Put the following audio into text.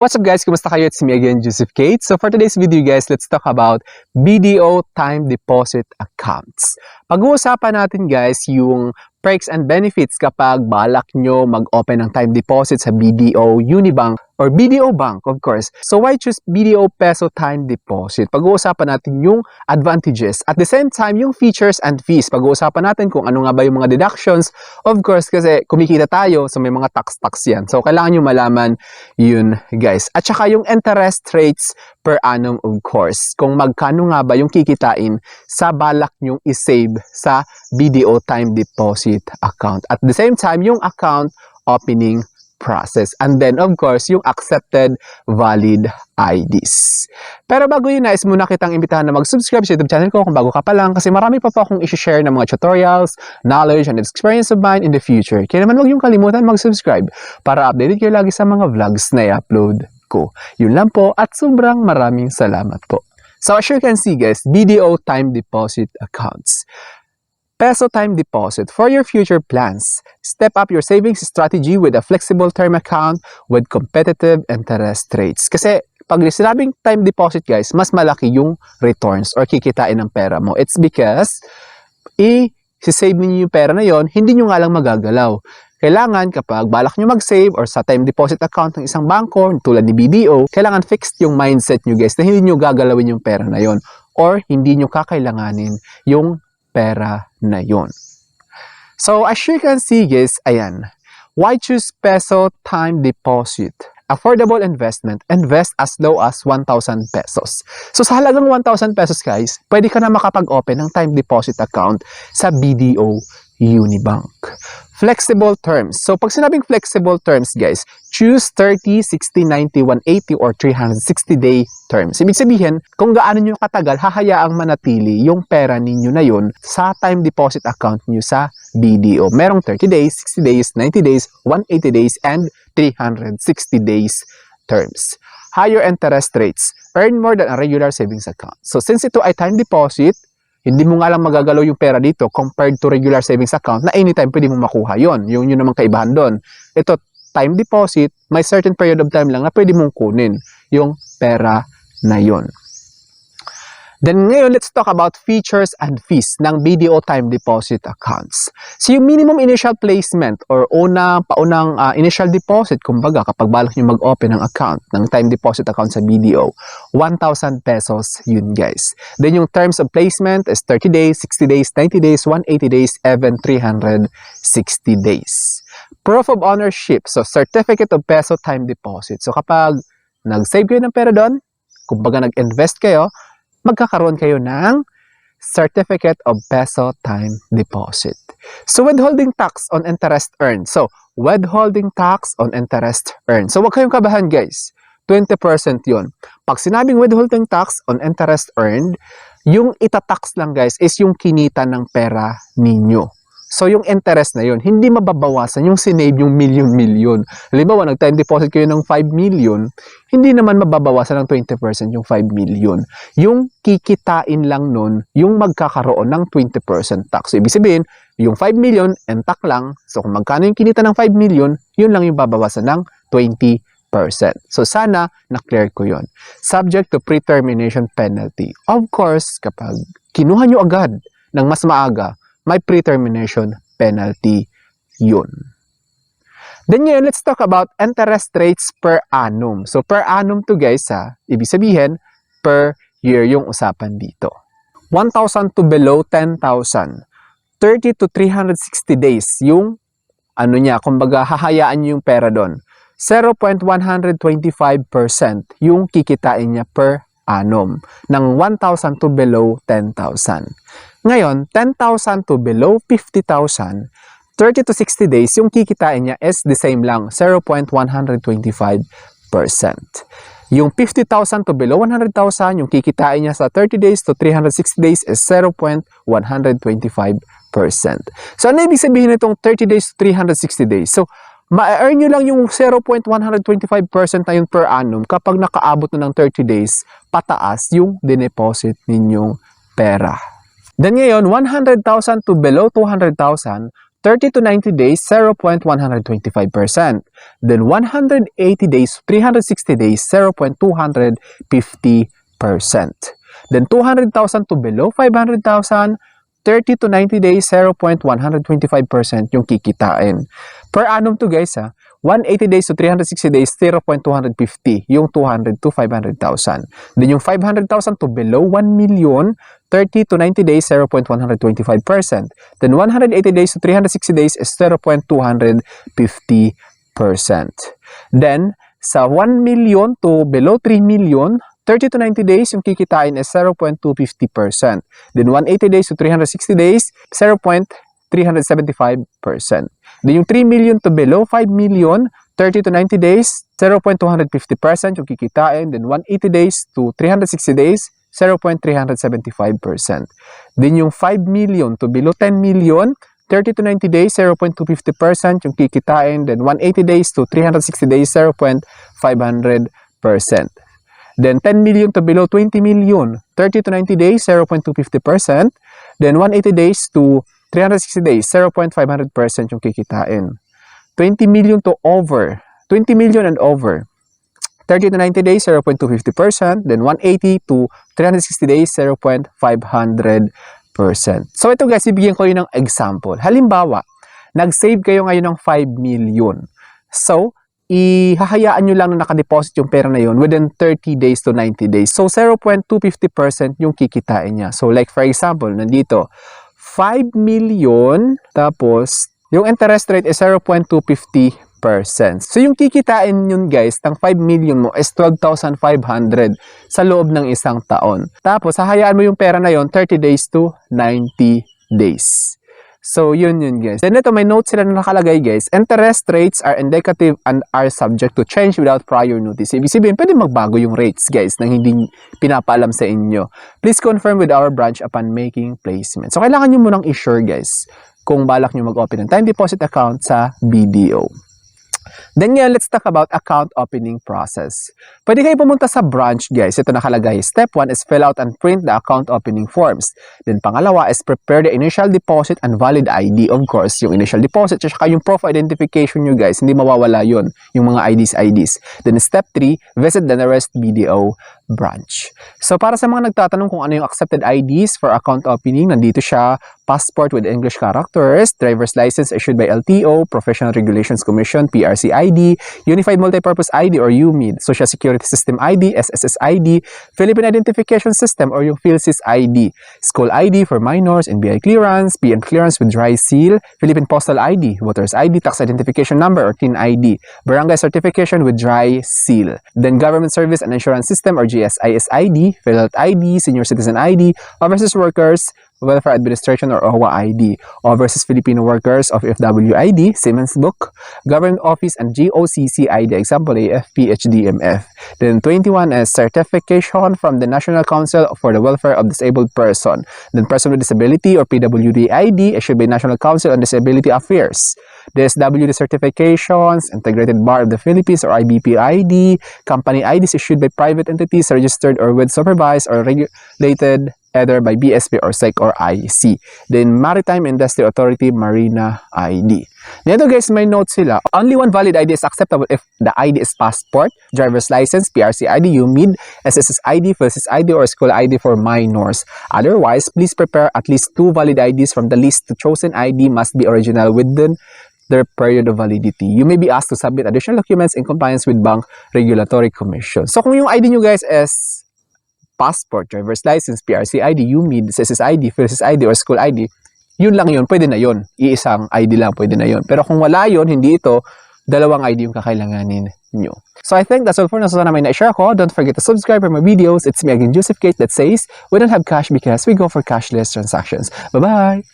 What's up guys? Kumusta kayo? It's me again, Joseph Kate. So for today's video guys, let's talk about BDO time deposit accounts. Pag-uusapan natin guys yung perks and benefits kapag balak nyo mag-open ng time deposit sa BDO Unibank or BDO Bank of course. So why choose BDO Peso Time Deposit? Pag-uusapan natin yung advantages. At the same time, yung features and fees. Pag-uusapan natin kung ano nga ba yung mga deductions. Of course, kasi kumikita tayo, so may mga tax yan. So kailangan nyo malaman yun guys. At saka yung interest rates per annum of course. Kung magkano nga ba yung kikitain sa balak nyong isave sa BDO Time Deposit account. At the same time, yung account opening process. And then, of course, yung accepted valid IDs. Pero bago yun, nais muna kitang imbitahan na mag-subscribe sa YouTube channel ko kung bago ka pa lang kasi marami pa po akong i-share ng mga tutorials, knowledge, and experience of mine in the future. Kaya naman huwag yung kalimutan mag-subscribe para updated kayo lagi sa mga vlogs na i-upload ko. Yun lang po at sobrang maraming salamat po. So as you can see guys, BDO Time Deposit Accounts. Peso Time Deposit for your future plans. Step up your savings strategy with a flexible term account with competitive interest rates. Kasi pag sinabing time deposit guys, mas malaki yung returns or kikitain ng pera mo. It's because i-save niyo yung pera na yon, hindi nyo nga lang magagalaw. Kailangan kapag balak nyo mag-save or sa time deposit account ng isang bangko tulad ni BDO, kailangan fixed yung mindset nyo guys na hindi nyo gagalawin yung pera na yon or hindi nyo kakailanganin yung pera na yon. So as you can see guys, ayan. Why choose Peso Time Deposit? Affordable investment. Invest as low as 1,000 pesos. So sa halagang 1,000 pesos guys, pwede ka na makapag-open ng time deposit account sa BDO Unibank. Flexible terms. So pag sinabing flexible terms guys, choose 30, 60, 90, 180 or 360-day terms. Ibig sabihin, kung gaano nyo katagal, hahayaang manatili yung pera ninyo na yun sa time deposit account nyo sa BDO. Merong 30 days, 60 days, 90 days, 180 days, and 360 days terms. Higher interest rates. Earn more than a regular savings account. So since ito ay time deposit, hindi mo nga lang magagalaw yung pera dito compared to regular savings account na anytime pwede mong makuha yon. Yung yun naman kaibahan doon. Ito, time deposit, may certain period of time lang na pwede mong kunin yung pera na yon. Then ngayon, let's talk about features and fees ng BDO Time Deposit accounts. So yung minimum initial placement or paunang initial deposit, kumbaga kapag balak nyo mag-open ng account, ng time deposit account sa BDO, 1,000 pesos yun guys. Then yung terms of placement is 30 days, 60 days, 90 days, 180 days, even 360 days. Proof of ownership, so certificate of Peso Time Deposit. So kapag nag-save kayo ng pera doon, kumbaga nag-invest kayo, magkakaroon kayo ng Certificate of Peso Time Deposit. So, withholding tax on interest earned. So, withholding tax on interest earned. So, huwag kayong kabahan guys. 20% yun. Pag sinabing withholding tax on interest earned, yung itatax lang guys is yung kinita ng pera ninyo. So, yung interest na yun, hindi mababawasan yung sinave yung milyon-milyon. Halimbawa, nag-time deposit kayo ng 5 million, hindi naman mababawasan ng 20% yung 5 million. Yung kikitain lang nun, yung magkakaroon ng 20% tax. So, ibig sabihin, yung 5 million, entak lang. So, kung magkano yung kinita ng 5 million, yun lang yung babawasan ng 20%. So, sana na-clear ko yun. Subject to pre-termination penalty. Of course, kapag kinuha nyo agad ng mas maaga, may pre-termination penalty yun. Then ngayon, let's talk about interest rates per annum. So, per annum to guys ibig sabihin, per year yung usapan dito. 1,000 to below 10,000. 30 to 360 days yung kumbaga hahayaan nyo yung pera doon. 0.125% yung kikitain niya per annum ng 1,000 to below 10,000. Ngayon, 10,000 to below 50,000, 30 to 60 days, yung kikitain niya is the same lang, 0.125%. Yung 50,000 to below 100,000, yung kikitain niya sa 30 days to 360 days is 0.125%. So, ano ibig sabihin nitong 30 days to 360 days? So, ma-earn nyo lang yung 0.125% na yun per annum kapag nakaabot na ng 30 days, pataas yung dineposit ninyong pera. Then ngayon, 100,000 to below 200,000, 30 to 90 days, 0.125%. Then 180 days, 360 days, 0.250%. Then 200,000 to below 500,000, 30 to 90 days, 0.125% yung kikitain. Per annum to guys 180 days to 360 days, 0.250, yung 200 to 500,000. Then yung 500,000 to below 1 million, 30 to 90 days, 0.125%. Then 180 days to 360 days is 0.250%. Then sa 1 million to below 3 million, 30 to 90 days, yung kikitain is 0.250%. Then 180 days to 360 days, 0.375%. Then yung 3 million to below 5 million, 30 to 90 days, 0.250% yung kikitain. Then 180 days to 360 days, 0.375%. Then yung 5 million to below 10 million, 30 to 90 days, 0.250% yung kikitain. Then 180 days to 360 days, 0.500%. Then 10 million to below 20 million, 30 to 90 days, 0.250%. Then 180 days to 360 days, 0.500% yung kikitain. 20 million to over, 20 million and over, 30 to 90 days, 0.250%. Then 180 to 360 days, 0.500%. So ito guys, ibigyan ko yun ng example. Halimbawa, nag-save kayo ngayon ng 5 million. So, ihahayaan nyo lang na nakadeposit yung pera na yun within 30 days to 90 days. So, 0.250% yung kikitain niya. So, like for example, nandito, 5 million, tapos, yung interest rate is 0.250%. So, yung kikitain yun guys, ng 5 million mo is 12,500 sa loob ng isang taon. Tapos, hahayaan mo yung pera na yun 30 days to 90 days. So, yun guys. Then ito, may note sila na nakalagay guys. Interest rates are indicative and are subject to change without prior notice. Ibig sabihin, pwede magbago yung rates guys nang hindi pinapaalam sa inyo. Please confirm with our branch upon making placement. So, kailangan nyo munang i-sure guys kung balak nyo mag-open ng time deposit account sa BDO. Then ngayon, let's talk about account opening process. Pwede kayo pumunta sa branch guys. Ito nakalagay. Step 1 is fill out and print the account opening forms. Then pangalawa is prepare the initial deposit and valid ID. Of course, yung initial deposit at saka yung proof of identification nyo guys. Hindi mawawala yun. Yung mga IDs. Then step 3, visit the nearest BDO branch. So para sa mga nagtatanong kung ano yung accepted IDs for account opening, nandito siya. Passport with English characters, driver's license issued by LTO, Professional Regulations Commission, PRC ID, Unified Multipurpose ID or UMID, Social Security System ID, SSS ID, Philippine Identification System or yung PhilSys ID, School ID for minors, NBI clearance, PN clearance with dry seal, Philippine Postal ID, Voter's ID, Tax Identification Number or TIN ID, Barangay Certification with dry seal, then Government Service and Insurance System or GSIS ID, PhilHealth ID, Senior Citizen ID, Overseas Workers, Welfare Administration or OWA ID, Overseas Filipino Workers of FW ID, Siemens Book, Government Office and GOCC ID, example AFP, HDMF. Then 21 is certification from the National Council for the Welfare of Disabled Person. Then Person with Disability or PWD ID issued by National Council on Disability Affairs. DSWD certifications, Integrated Bar of the Philippines or IBP ID, company IDs issued by private entities registered or with supervised or regulated either by BSP or SEC or IC. Then Maritime Industry Authority Marina ID. Dito guys, may note sila. Only one valid ID is acceptable if the ID is passport, driver's license, PRC ID, UMID, SSS ID, PhilSys ID, or school ID for minors. Otherwise, please prepare at least 2 valid IDs from the list. The chosen ID must be original within their period of validity. You may be asked to submit additional documents in compliance with Bank Regulatory Commission. So kung yung ID nyo guys is passport, driver's license, PRC ID, UMID, SSS ID, PhilSys ID, or school ID, yun lang yun, pwede na yun. Iisang ID lang, pwede na yun. Pero kung wala yun, hindi ito, dalawang ID yung kakailanganin nyo. So I think that's all for now. So sana may na-share ko. Don't forget to subscribe for my videos. It's me again, Joseph Kate, that says, we don't have cash because we go for cashless transactions. Bye-bye!